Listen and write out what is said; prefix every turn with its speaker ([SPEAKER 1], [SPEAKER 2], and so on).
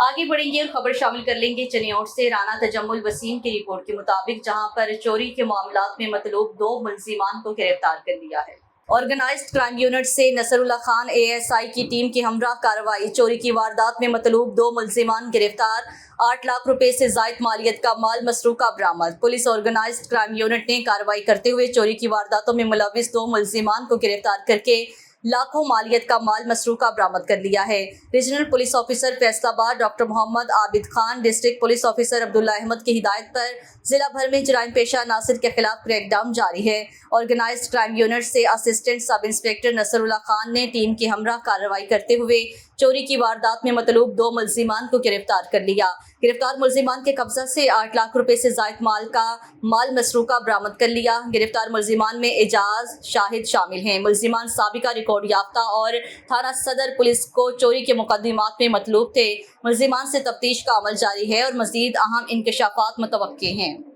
[SPEAKER 1] आगे बढ़ेंगे और खबर शामिल कर लेंगे चनियोट से। राना तजम्मुल वसीम की रिपोर्ट के मुताबिक जहां पर चोरी के मामलात में मतलूब 2 मुलजिमान को गिरफ्तार कर लिया है। ऑर्गेनाइज्ड क्राइम यूनिट से नसरुल्लाह खान ASI की टीम की हमरा कार्रवाई। चोरी की वारदात में मतलूब 2 मुलजिमान गिरफ्तार। 8 लाख रुपए से जायद मालियत का माल मसरूका बरामद। पुलिस ऑर्गेनाइज्ड क्राइम यूनिट ने कार्रवाई करते हुए चोरी की वारदातों में मुलविस 2 मुलजिमान को गिरफ्तार करके लाखों मालियत का माल मसरूका बरामद कर लिया है। Regional police officer Faisalabad doctor Mohammad Abid Khan, district police officer Abdullah Ahmad की हिदायत पर जिला भर में जराइम पेशा नासिर के खिलाफ क्रैकडाउन जारी है। ऑर्गेनाइज्ड क्राइम यूनिट से assistant sub inspector Nasrullah Khan ने टीम की हमरा कार्रवाई करते हुए चोरी की वारदात में मतलूब 2 मुलजिमान को गिरफ्तार कर लिया। गिरफ्तार मुलजिमान के कब्जा से 8 लाख रुपए से जायद माल का माल मसरूका बरामद कर लिया। गिरफ्तार मुलजिमान में एजाज शाहिद शामिल हैं। मुलजिमान साबिका रिकॉर्ड याफ्ता और थाना सदर पुलिस को चोरी के मुकदमात में मतलूब थे। मुलजिमान से तफ्तीश का अमल जारी है और मजीद अहम इंकशाफात मुतवक्के हैं।